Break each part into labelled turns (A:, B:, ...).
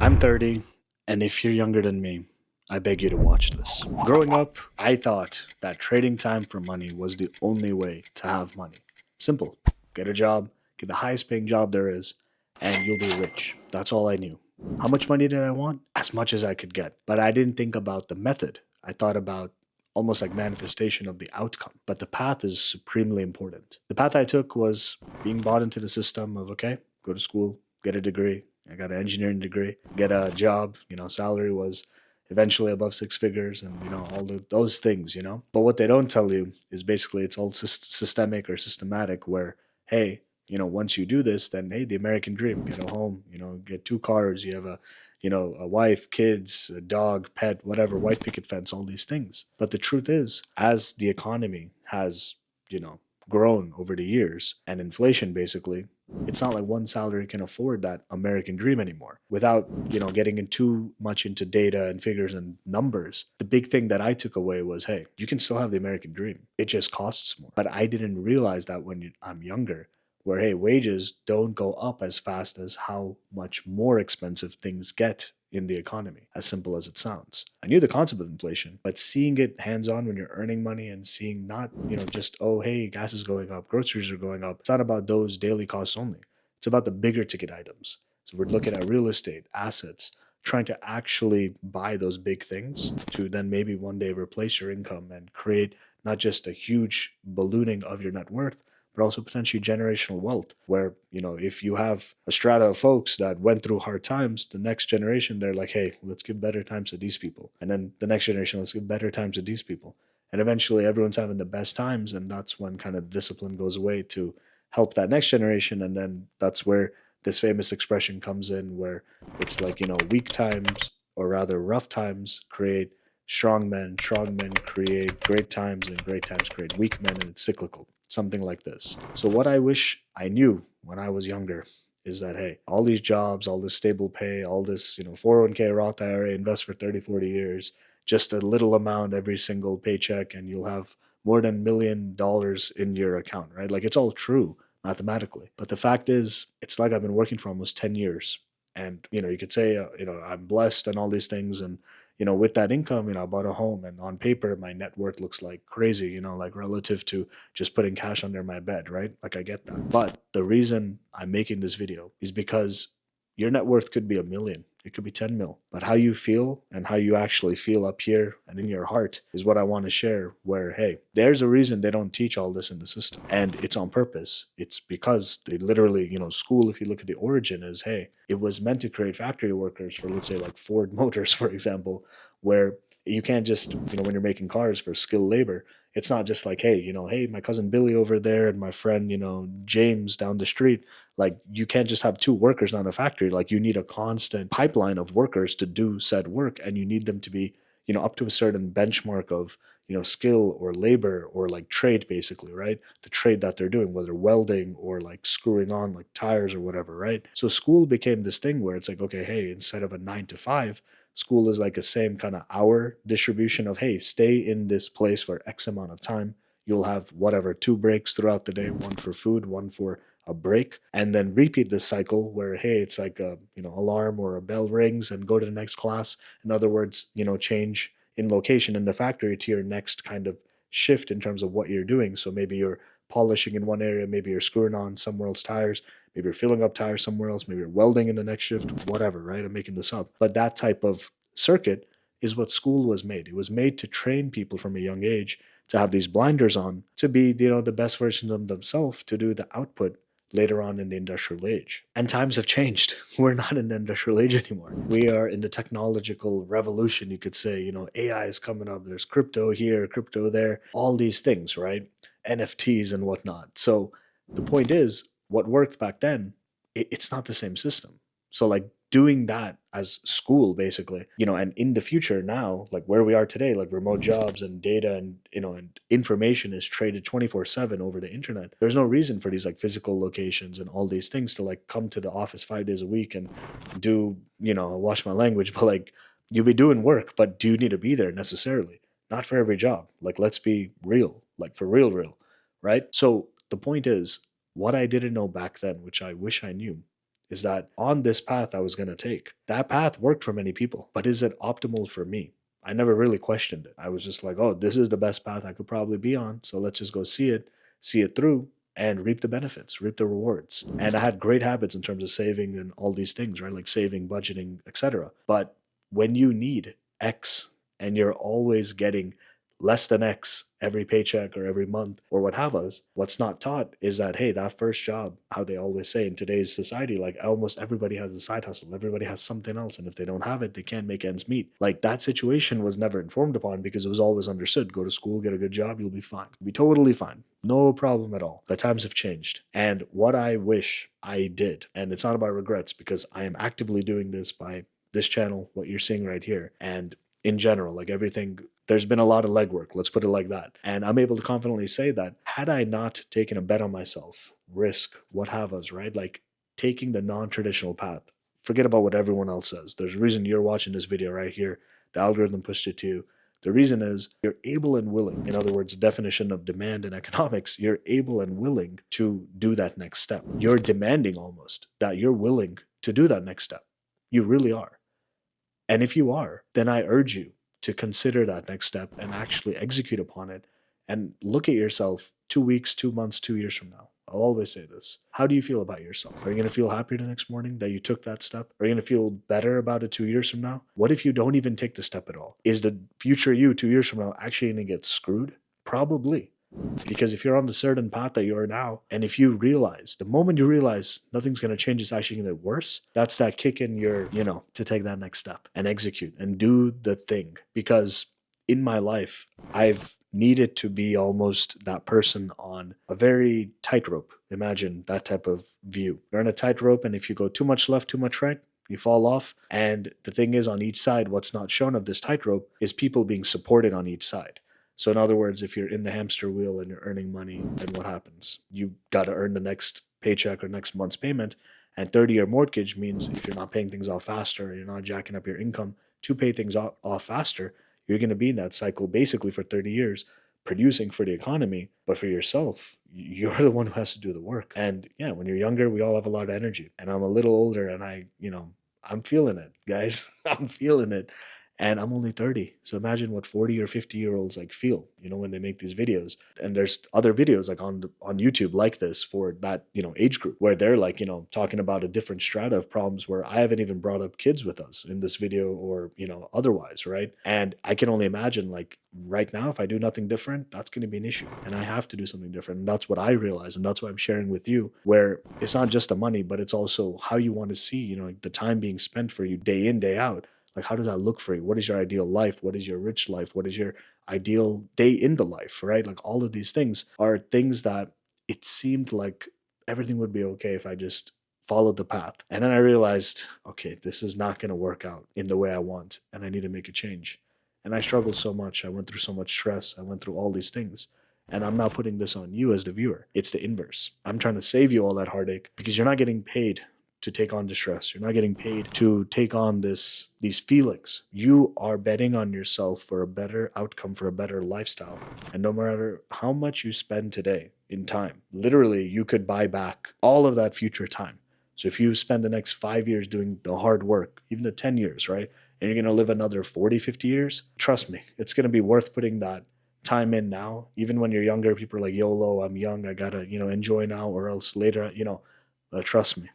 A: I'm 30, and if you're younger than me, I beg you to watch this. Growing up, I thought that trading time for money was the only way to have money. Simple. Get a job, get the highest paying job there is, and you'll be rich. That's all I knew. How much money did I want? As much as I could get. But I didn't think about the method. I thought about almost like manifestation of the outcome. But the path is supremely important. The path I took was being bought into the system of, okay, go to school, get a degree. I got an engineering degree, get a job, salary was eventually above six figures and, all those things, But what they don't tell you is basically it's all systemic or systematic where, hey, once you do this, then, hey, the American dream, get a home, get two cars, you have a wife, kids, a dog, pet, whatever, white picket fence, all these things. But the truth is, as the economy has, you know, grown over the years and inflation basically, it's not like one salary can afford that American dream anymore. Without, getting in too much into data and figures and numbers, the big thing that I took away was, hey, you can still have the American dream. It just costs more. But I didn't realize that when I'm younger, where, hey, wages don't go up as fast as how much more expensive things get in the economy, as simple as it sounds. I knew the concept of inflation, but seeing it hands on when you're earning money and seeing not, just, oh, hey, gas is going up, groceries are going up. It's not about those daily costs only. It's about the bigger ticket items. So we're looking at real estate, assets, trying to actually buy those big things to then maybe one day replace your income and create not just a huge ballooning of your net worth, but also potentially generational wealth, where, if you have a strata of folks that went through hard times, the next generation, they're like, hey, let's give better times to these people. And then the next generation, let's give better times to these people. And eventually everyone's having the best times. And that's when kind of the discipline goes away to help that next generation. And then that's where this famous expression comes in, where it's like, weak times, or rather rough times, create strong men create great times, and great times create weak men, and it's cyclical, something like this. So what I wish I knew when I was younger is that, hey, all these jobs, all this stable pay, all this, 401k, Roth IRA, invest for 30, 40 years, just a little amount every single paycheck, and you'll have more than $1 million in your account, right? Like, it's all true mathematically. But the fact is, it's like I've been working for almost 10 years. And, you could say, I'm blessed and all these things. And, with that income, I bought a home, and on paper, my net worth looks like crazy, like relative to just putting cash under my bed, right? Like, I get that. But the reason I'm making this video is because your net worth could be 1 million. It could be 10 mil. But how you feel and how you actually feel up here and in your heart is what I want to share, where, hey, there's a reason they don't teach all this in the system. And it's on purpose. It's because they literally, school, if you look at the origin, is, hey, it was meant to create factory workers for, let's say, like Ford Motors, for example, where you can't just, when you're making cars for skilled labor, it's not just like, hey, hey, my cousin Billy over there and my friend, James down the street. Like, you can't just have two workers on a factory. Like, you need a constant pipeline of workers to do said work, and you need them to be, up to a certain benchmark of, skill or labor or like trade, basically, right? The trade that they're doing, whether welding or like screwing on like tires or whatever, right? So school became this thing where it's like, okay, hey, instead of a 9 to 5, school is like a same kind of hour distribution of, hey, stay in this place for X amount of time. You'll have whatever, 2 breaks throughout the day, one for food, one for a break, and then repeat this cycle where, hey, it's like a, alarm or a bell rings and go to the next class. In other words, change in location in the factory to your next kind of shift in terms of what you're doing. So maybe you're polishing in one area, maybe you're screwing on somewhere else tires, maybe you're filling up tires somewhere else, maybe you're welding in the next shift, whatever, right? I'm making this up. But that type of circuit is what school was made. It was made to train people from a young age to have these blinders on, to be, the best version of themselves, to do the output later on in the industrial age. And times have changed. We're not in the industrial age anymore. We are in the technological revolution, you could say. AI is coming up. There's crypto here, crypto there, all these things, right? NFTs and whatnot. So the point is, what worked back then, it's not the same system. So, like, doing that as school, basically, and in the future now, like where we are today, like remote jobs and data and, and information is traded 24/7 over the internet. There's no reason for these like physical locations and all these things to like come to the office 5 days a week and do, watch my language, but like, you'll be doing work, but do you need to be there necessarily? Not for every job. Like, let's be real, like for real, right? So the point is, what I didn't know back then, which I wish I knew, is that on this path I was going to take, that path worked for many people, but is it optimal for me? I never really questioned it. I was just like, oh, this is the best path I could probably be on. So let's just go see it through and reap the benefits, reap the rewards. And I had great habits in terms of saving and all these things, right? Like saving, budgeting, etc. But when you need X and you're always getting less than X every paycheck or every month or what have us, what's not taught is that, hey, that first job, how they always say in today's society, like almost everybody has a side hustle, everybody has something else. And if they don't have it, they can't make ends meet. Like that situation was never informed upon because it was always understood go to school, get a good job, you'll be fine. You'll be totally fine. No problem at all. But times have changed. And what I wish I did, and it's not about regrets because I am actively doing this by this channel, what you're seeing right here, and in general, like everything, there's been a lot of legwork, let's put it like that. And I'm able to confidently say that had I not taken a bet on myself, risk, what have us, right? Like taking the non-traditional path, forget about what everyone else says. There's a reason you're watching this video right here. The algorithm pushed it to you. The reason is you're able and willing. In other words, the definition of demand in economics, you're able and willing to do that next step. You're demanding almost that you're willing to do that next step. You really are. And if you are, then I urge you to consider that next step and actually execute upon it and look at yourself 2 weeks, 2 months, 2 years from now. I'll always say this. How do you feel about yourself? Are you going to feel happier the next morning that you took that step? Are you going to feel better about it 2 years from now? What if you don't even take the step at all? Is the future you 2 years from now actually going to get screwed? Probably. Because if you're on the certain path that you are now, and if you realize, the moment you realize nothing's going to change, it's actually going to get worse, that's that kick in your, to take that next step and execute and do the thing. Because in my life, I've needed to be almost that person on a very tightrope. Imagine that type of view. You're on a tightrope, and if you go too much left, too much right, you fall off. And the thing is, on each side, what's not shown of this tightrope is people being supported on each side. So in other words, if you're in the hamster wheel and you're earning money, then what happens? You got to earn the next paycheck or next month's payment. And 30-year mortgage means if you're not paying things off faster, you're not jacking up your income to pay things off faster, you're going to be in that cycle basically for 30 years, producing for the economy, but for yourself, you're the one who has to do the work. And yeah, when you're younger, we all have a lot of energy. And I'm a little older and I'm feeling it, guys. I'm feeling it. And I'm only 30. So imagine what 40 or 50-year-olds like feel, when they make these videos. And there's other videos like on YouTube like this for that, age group where they're like, talking about a different strata of problems where I haven't even brought up kids with us in this video or, otherwise, right? And I can only imagine like right now, if I do nothing different, that's going to be an issue. And I have to do something different. And that's what I realize. And that's why I'm sharing with you, where it's not just the money, but it's also how you want to see, the time being spent for you day in, day out. Like, how does that look for you? What is your ideal life? What is your rich life? What is your ideal day in the life, right? Like, all of these things are things that it seemed like everything would be okay if I just followed the path. And then I realized, okay, this is not going to work out in the way I want, and I need to make a change. And I struggled so much. I went through so much stress. I went through all these things. And I'm not putting this on you as the viewer. It's the inverse. I'm trying to save you all that heartache because you're not getting paid to take on distress. You're not getting paid to take on these feelings. You are betting on yourself for a better outcome, for a better lifestyle. And no matter how much you spend today in time, literally you could buy back all of that future time. So if you spend the next 5 years doing the hard work, even the 10 years, right? And you're going to live another 40, 50 years, trust me, it's going to be worth putting that time in now. Even when you're younger, people are like, YOLO, I'm young, I gotta, enjoy now or else later, trust me.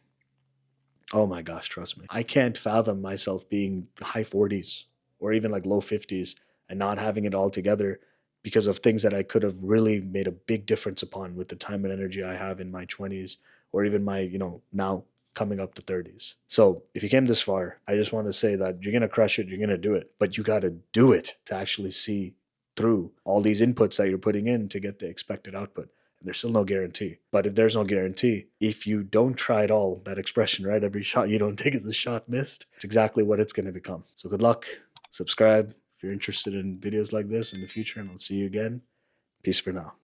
A: Oh my gosh, trust me. I can't fathom myself being high 40s or even like low 50s and not having it all together because of things that I could have really made a big difference upon with the time and energy I have in my 20s or even my, now coming up to 30s. So if you came this far, I just want to say that you're going to crush it, you're going to do it, but you got to do it to actually see through all these inputs that you're putting in to get the expected output. There's still no guarantee. But if there's no guarantee, if you don't try it all, that expression, right? Every shot you don't take is a shot missed. It's exactly what it's going to become. So good luck. Subscribe if you're interested in videos like this in the future, and I'll see you again. Peace for now.